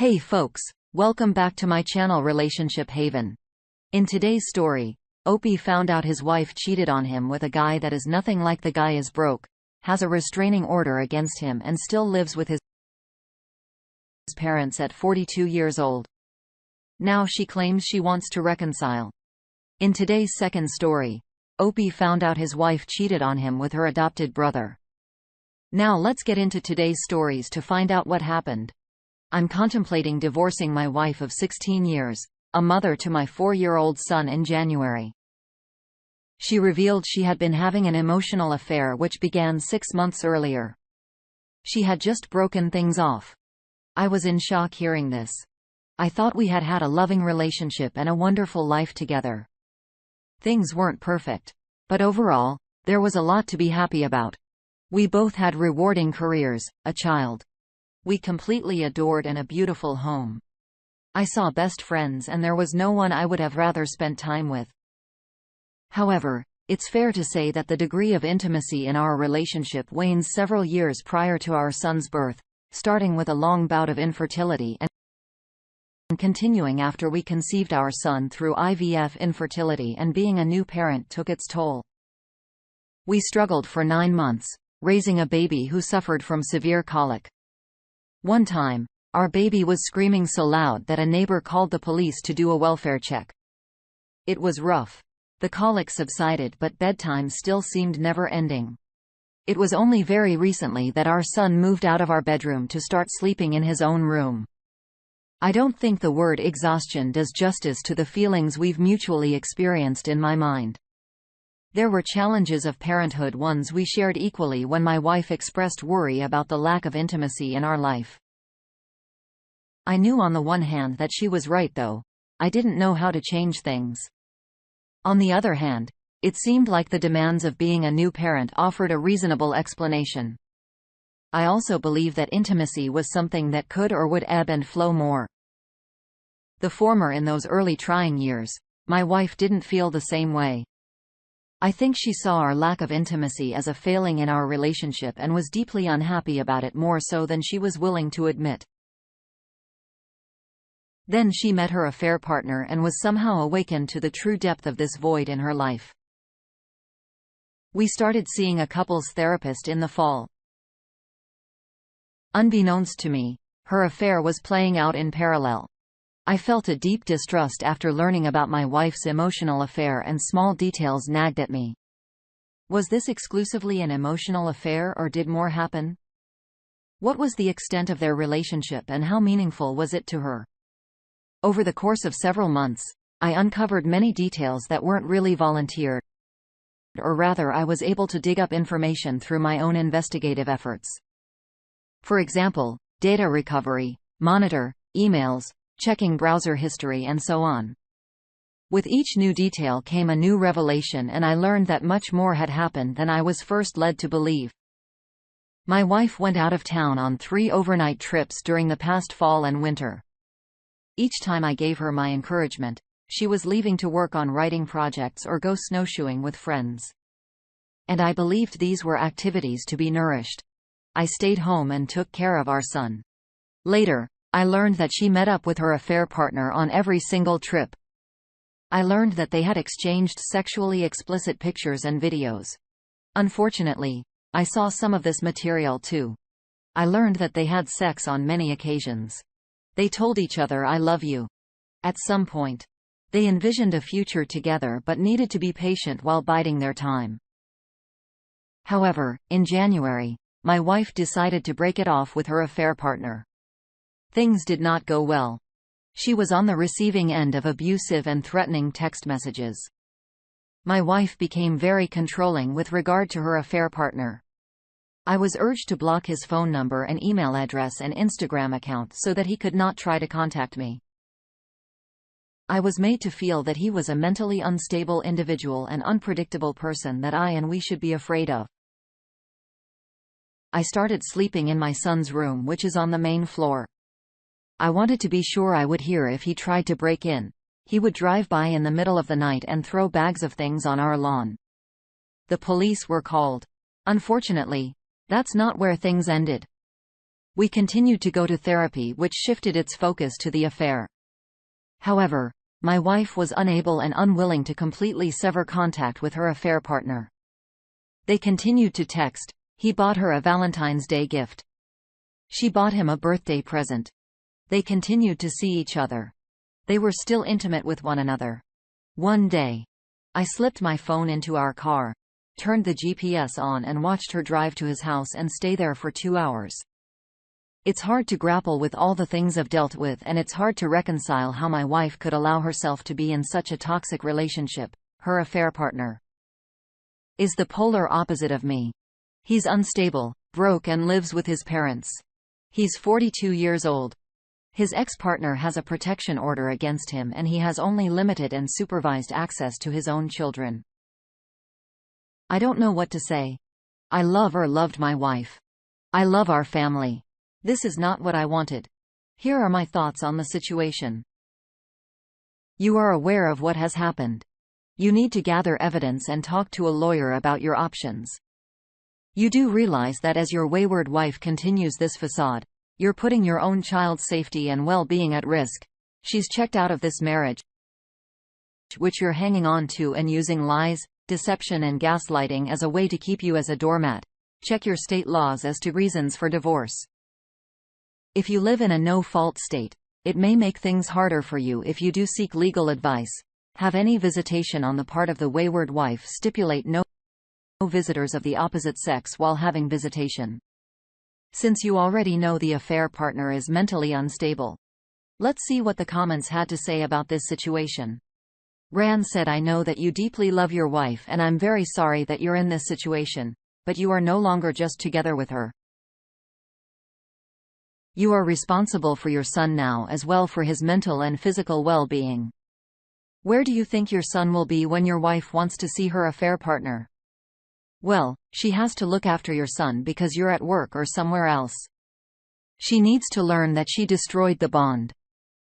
Hey folks, welcome back to my channel Relationship Haven. In today's story, Opie found out his wife cheated on him with a guy that is nothing like the guy is broke, has a restraining order against him and still lives with his parents at 42 years old. Now she claims she wants to reconcile. In today's second story, Opie found out his wife cheated on him with her adopted brother. Now let's get into today's stories to find out what happened. I'm contemplating divorcing my wife of 16 years, a mother to my 4-year-old son in January. She revealed she had been having an emotional affair which began 6 months earlier. She had just broken things off. I was in shock hearing this. I thought we had had a loving relationship and a wonderful life together. Things weren't perfect, but overall, there was a lot to be happy about. We both had rewarding careers, a child we completely adored and a beautiful home. I saw best friends and there was no one I would have rather spent time with. However, it's fair to say that the degree of intimacy in our relationship wanes several years prior to our son's birth, starting with a long bout of infertility and continuing after we conceived our son through IVF. Infertility and being a new parent took its toll. We struggled for 9 months, raising a baby who suffered from severe colic. One time, our baby was screaming so loud that a neighbor called the police to do a welfare check. It was rough. The colic subsided but bedtime still seemed never-ending. It was only very recently that our son moved out of our bedroom to start sleeping in his own room. I don't think the word exhaustion does justice to the feelings we've mutually experienced in my mind. There were challenges of parenthood, ones we shared equally, when my wife expressed worry about the lack of intimacy in our life. I knew on the one hand that she was right, though. I didn't know how to change things. On the other hand, it seemed like the demands of being a new parent offered a reasonable explanation. I also believe that intimacy was something that could or would ebb and flow more. The former in those early trying years. My wife didn't feel the same way. I think she saw our lack of intimacy as a failing in our relationship and was deeply unhappy about it, more so than she was willing to admit. Then she met her affair partner and was somehow awakened to the true depth of this void in her life. We started seeing a couples therapist in the fall. Unbeknownst to me, her affair was playing out in parallel. I felt a deep distrust after learning about my wife's emotional affair, and small details nagged at me. Was this exclusively an emotional affair, or did more happen? What was the extent of their relationship and how meaningful was it to her? Over the course of several months, I uncovered many details that weren't really volunteered, or rather I was able to dig up information through my own investigative efforts. For example, data recovery, monitor, emails, checking browser history and so on. With each new detail came a new revelation, and I learned that much more had happened than I was first led to believe. My wife went out of town on 3 overnight trips during the past fall and winter. Each time I gave her my encouragement, she was leaving to work on writing projects or go snowshoeing with friends. And I believed these were activities to be nourished. I stayed home and took care of our son. Later, I learned that she met up with her affair partner on every single trip. I learned that they had exchanged sexually explicit pictures and videos. Unfortunately, I saw some of this material too. I learned that they had sex on many occasions. They told each other "I love you." At some point, they envisioned a future together but needed to be patient while biding their time. However, in January, my wife decided to break it off with her affair partner. Things did not go well. She was on the receiving end of abusive and threatening text messages. My wife became very controlling with regard to her affair partner. I was urged to block his phone number and email address and Instagram account so that he could not try to contact me. I was made to feel that he was a mentally unstable individual and unpredictable person that I and we should be afraid of. I started sleeping in my son's room, which is on the main floor. I wanted to be sure I would hear if he tried to break in. He would drive by in the middle of the night and throw bags of things on our lawn. The police were called. Unfortunately, that's not where things ended. We continued to go to therapy, which shifted its focus to the affair. However, my wife was unable and unwilling to completely sever contact with her affair partner. They continued to text. He bought her a Valentine's Day gift. She bought him a birthday present. They continued to see each other. They were still intimate with one another. One day, I slipped my phone into our car, turned the GPS on and watched her drive to his house and stay there for 2 hours. It's hard to grapple with all the things I've dealt with, and it's hard to reconcile how my wife could allow herself to be in such a toxic relationship. Her affair partner is the polar opposite of me. He's unstable, broke and lives with his parents. He's 42 years old. His ex-partner has a protection order against him and he has only limited and supervised access to his own children. I don't know what to say. I love or loved my wife. I love our family. This is not what I wanted. Here are my thoughts on the situation. You are aware of what has happened. You need to gather evidence and talk to a lawyer about your options. You do realize that as your wayward wife continues this facade, you're putting your own child's safety and well-being at risk. She's checked out of this marriage, which you're hanging on to and using lies, deception and gaslighting as a way to keep you as a doormat. Check your state laws as to reasons for divorce. If you live in a no-fault state, it may make things harder for you if you do seek legal advice. Have any visitation on the part of the wayward wife. Stipulate no visitors of the opposite sex while having visitation. Since you already know the affair partner is mentally unstable, let's see what the comments had to say about this situation. Ran said, I know that you deeply love your wife and I'm very sorry that you're in this situation, but you are no longer just together with her. You are responsible for your son now as well, for his mental and physical well-being. Where do you think your son will be when your wife wants to see her affair partner? Well, she has to look after your son because you're at work or somewhere else. She needs to learn that she destroyed the bond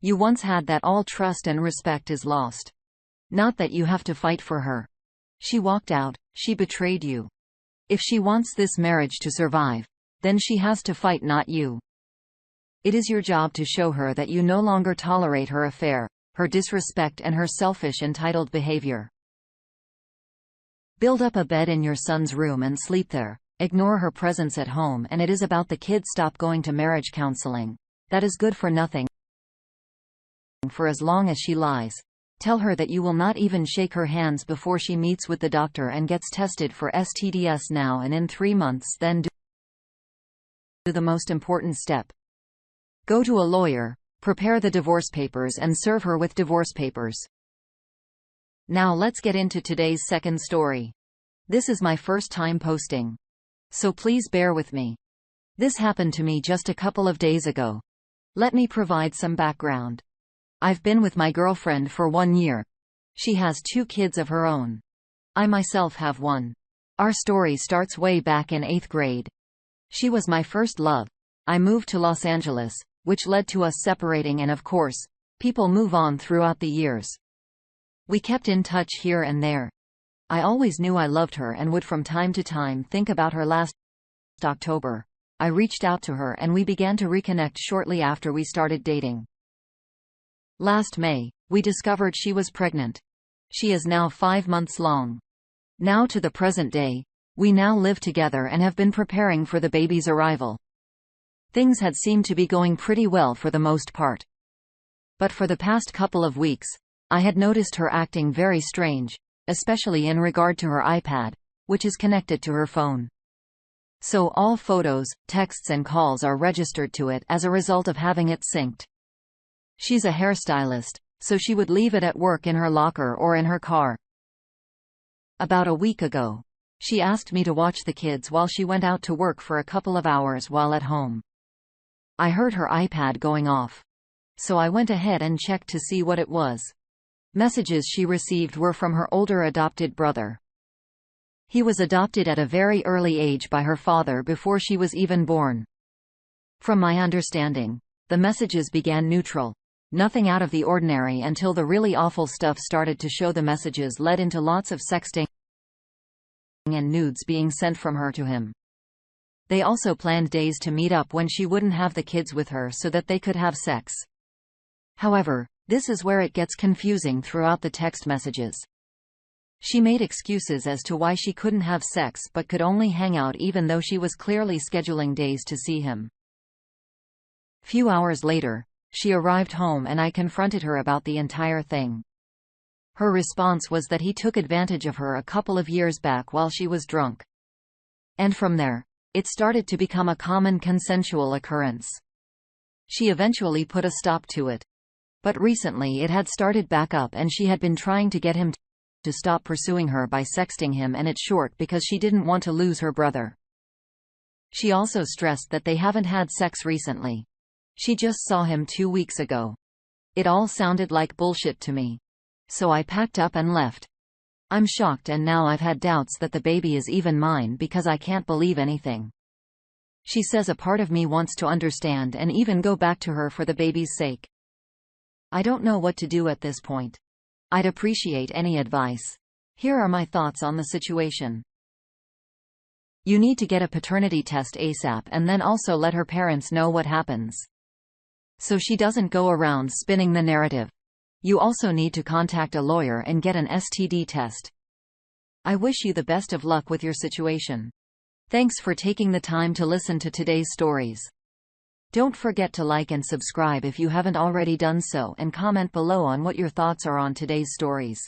you once had, that all trust and respect is lost. Not that you have to fight for her. She walked out, she betrayed you. If she wants this marriage to survive, then she has to fight, not you. It is your job to show her that you no longer tolerate her affair, her disrespect and her selfish, entitled behavior. Build up a bed in your son's room and sleep there. Ignore her presence at home, and it is about the kids. Stop going to marriage counseling. That is good for nothing. For as long as she lies. Tell her that you will not even shake her hands before she meets with the doctor and gets tested for STDs now and in 3 months. Then do the most important step. Go to a lawyer, prepare the divorce papers and serve her with divorce papers. Now let's get into today's second story. This is my first time posting, so please bear with me. This happened to me just a couple of days ago. Let me provide some background. I've been with my girlfriend for 1 year. She has 2 kids of her own. I myself have 1. Our story starts way back in 8th grade. She was my first love. I moved to Los Angeles, which led to us separating, and of course, people move on throughout the years. We kept in touch here and there. I always knew I loved her and would from time to time think about her. Last October, I reached out to her and we began to reconnect shortly after we started dating. Last May, we discovered she was pregnant. She is now 5 months long. Now to the present day, we now live together and have been preparing for the baby's arrival. Things had seemed to be going pretty well for the most part. But for the past couple of weeks, I had noticed her acting very strange, especially in regard to her iPad, which is connected to her phone. So all photos, texts and calls are registered to it as a result of having it synced. She's a hairstylist, so she would leave it at work in her locker or in her car. About a week ago, she asked me to watch the kids while she went out to work for a couple of hours while at home. I heard her iPad going off, so I went ahead and checked to see what it was. Messages she received were from her older adopted brother. He was adopted at a very early age by her father before she was even born. From my understanding, the messages began neutral, nothing out of the ordinary, until the really awful stuff started to show. The messages led into lots of sexting and nudes being sent from her to him. They also planned days to meet up when she wouldn't have the kids with her so that they could have sex. However, this is where it gets confusing throughout the text messages. She made excuses as to why she couldn't have sex but could only hang out even though she was clearly scheduling days to see him. Few hours later, she arrived home and I confronted her about the entire thing. Her response was that he took advantage of her a couple of years back while she was drunk. And from there, it started to become a common consensual occurrence. She eventually put a stop to it. But recently it had started back up and she had been trying to get him to stop pursuing her by sexting him, and it's short because she didn't want to lose her brother. She also stressed that they haven't had sex recently. She just saw him 2 weeks ago. It all sounded like bullshit to me. So I packed up and left. I'm shocked, and now I've had doubts that the baby is even mine because I can't believe anything. She says a part of me wants to understand and even go back to her for the baby's sake. I don't know what to do at this point. I'd appreciate any advice. Here are my thoughts on the situation. You need to get a paternity test ASAP and then also let her parents know what happens, so she doesn't go around spinning the narrative. You also need to contact a lawyer and get an STD test. I wish you the best of luck with your situation. Thanks for taking the time to listen to today's stories. Don't forget to like and subscribe if you haven't already done so, and comment below on what your thoughts are on today's stories.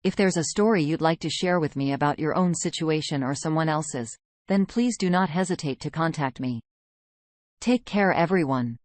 If there's a story you'd like to share with me about your own situation or someone else's, then please do not hesitate to contact me. Take care, everyone.